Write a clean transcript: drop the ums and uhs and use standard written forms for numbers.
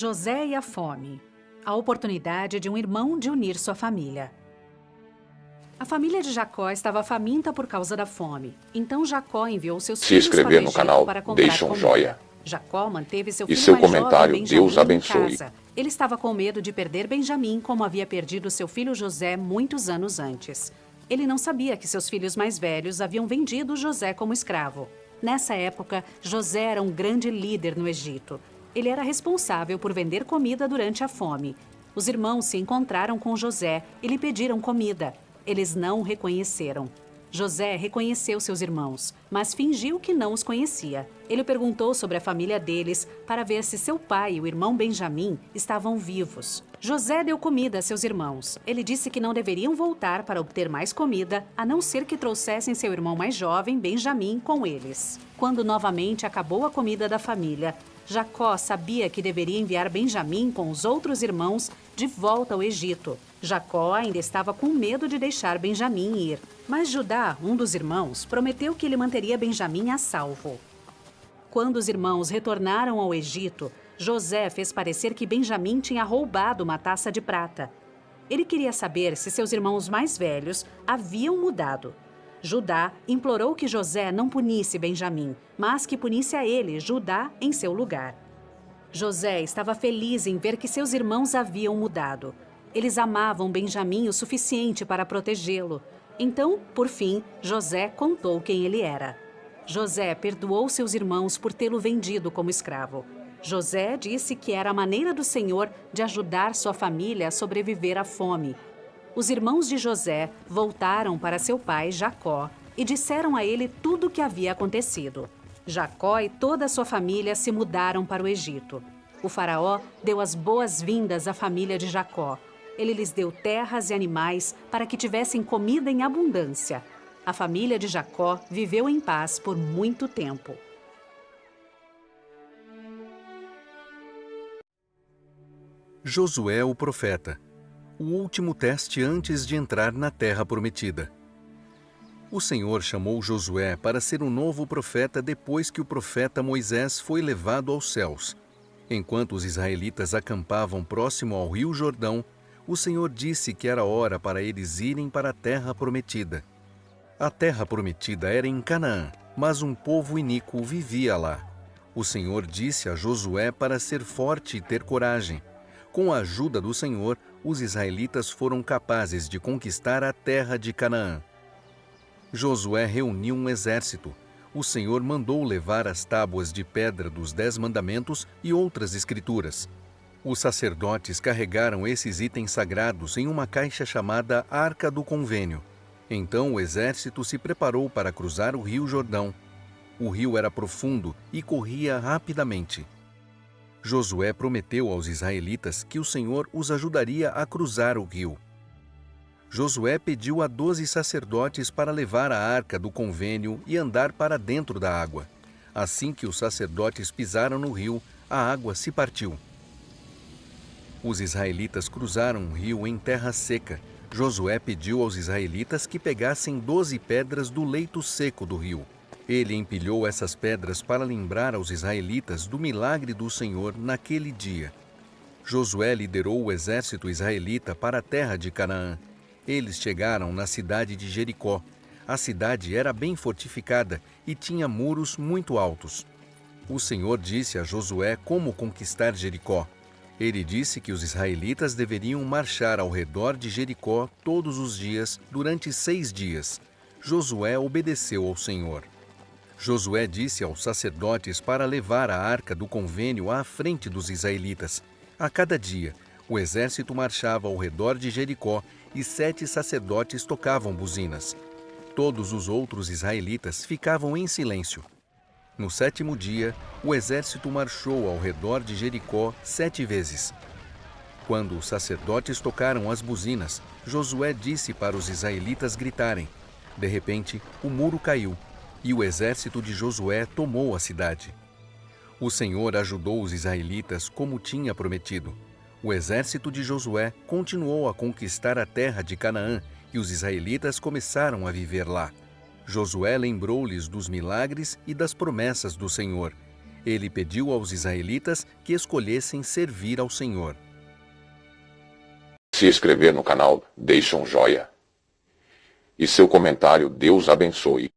José e a fome. A oportunidade de um irmão de unir sua família. A família de Jacó estava faminta por causa da fome. Então Jacó enviou seus filhos para o inscrever no Egito canal, para comprar deixe um comida. joia. Jacó manteve seu E filho seu mais comentário, jovem, Benjamim, Deus abençoe. em casa. Ele estava com medo de perder Benjamim, como havia perdido seu filho José muitos anos antes. Ele não sabia que seus filhos mais velhos haviam vendido José como escravo. Nessa época, José era um grande líder no Egito. Ele era responsável por vender comida durante a fome. Os irmãos se encontraram com José e lhe pediram comida. Eles não o reconheceram. José reconheceu seus irmãos, mas fingiu que não os conhecia. Ele perguntou sobre a família deles para ver se seu pai e o irmão Benjamim estavam vivos. José deu comida a seus irmãos. Ele disse que não deveriam voltar para obter mais comida, a não ser que trouxessem seu irmão mais jovem, Benjamim, com eles. Quando novamente acabou a comida da família, Jacó sabia que deveria enviar Benjamim com os outros irmãos de volta ao Egito. Jacó ainda estava com medo de deixar Benjamim ir, mas Judá, um dos irmãos, prometeu que ele manteria Benjamim a salvo. Quando os irmãos retornaram ao Egito, José fez parecer que Benjamim tinha roubado uma taça de prata. Ele queria saber se seus irmãos mais velhos haviam mudado. Judá implorou que José não punisse Benjamim, mas que punisse a ele, Judá, em seu lugar. José estava feliz em ver que seus irmãos haviam mudado. Eles amavam Benjamim o suficiente para protegê-lo. Então, por fim, José contou quem ele era. José perdoou seus irmãos por tê-lo vendido como escravo. José disse que era a maneira do Senhor de ajudar sua família a sobreviver à fome. Os irmãos de José voltaram para seu pai, Jacó, e disseram a ele tudo o que havia acontecido. Jacó e toda a sua família se mudaram para o Egito. O faraó deu as boas-vindas à família de Jacó. Ele lhes deu terras e animais para que tivessem comida em abundância. A família de Jacó viveu em paz por muito tempo. Josué, o profeta. O último teste antes de entrar na terra prometida. O Senhor chamou Josué para ser um novo profeta depois que o profeta Moisés foi levado aos céus. Enquanto os israelitas acampavam próximo ao rio Jordão, o Senhor disse que era hora para eles irem para a terra prometida. A terra prometida era em Canaã, mas um povo iníquo vivia lá. O Senhor disse a Josué para ser forte e ter coragem. Com a ajuda do Senhor, os israelitas foram capazes de conquistar a terra de Canaã. Josué reuniu um exército. O Senhor mandou levar as tábuas de pedra dos 10 mandamentos e outras escrituras. Os sacerdotes carregaram esses itens sagrados em uma caixa chamada Arca do Convênio. Então o exército se preparou para cruzar o rio Jordão. O rio era profundo e corria rapidamente. Josué prometeu aos israelitas que o Senhor os ajudaria a cruzar o rio. Josué pediu a 12 sacerdotes para levar a arca do convênio e andar para dentro da água. Assim que os sacerdotes pisaram no rio, a água se partiu. Os israelitas cruzaram o rio em terra seca. Josué pediu aos israelitas que pegassem 12 pedras do leito seco do rio. Ele empilhou essas pedras para lembrar aos israelitas do milagre do Senhor naquele dia. Josué liderou o exército israelita para a terra de Canaã. Eles chegaram na cidade de Jericó. A cidade era bem fortificada e tinha muros muito altos. O Senhor disse a Josué como conquistar Jericó. Ele disse que os israelitas deveriam marchar ao redor de Jericó todos os dias durante 6 dias. Josué obedeceu ao Senhor. Josué disse aos sacerdotes para levar a arca do convênio à frente dos israelitas. A cada dia, o exército marchava ao redor de Jericó e 7 sacerdotes tocavam buzinas. Todos os outros israelitas ficavam em silêncio. No 7º dia, o exército marchou ao redor de Jericó 7 vezes. Quando os sacerdotes tocaram as buzinas, Josué disse para os israelitas gritarem. De repente, o muro caiu e o exército de Josué tomou a cidade. O Senhor ajudou os israelitas como tinha prometido. O exército de Josué continuou a conquistar a terra de Canaã e os israelitas começaram a viver lá. Josué lembrou-lhes dos milagres e das promessas do Senhor. Ele pediu aos israelitas que escolhessem servir ao Senhor. Se inscrever no canal, deixa um joinha. E seu comentário, Deus abençoe.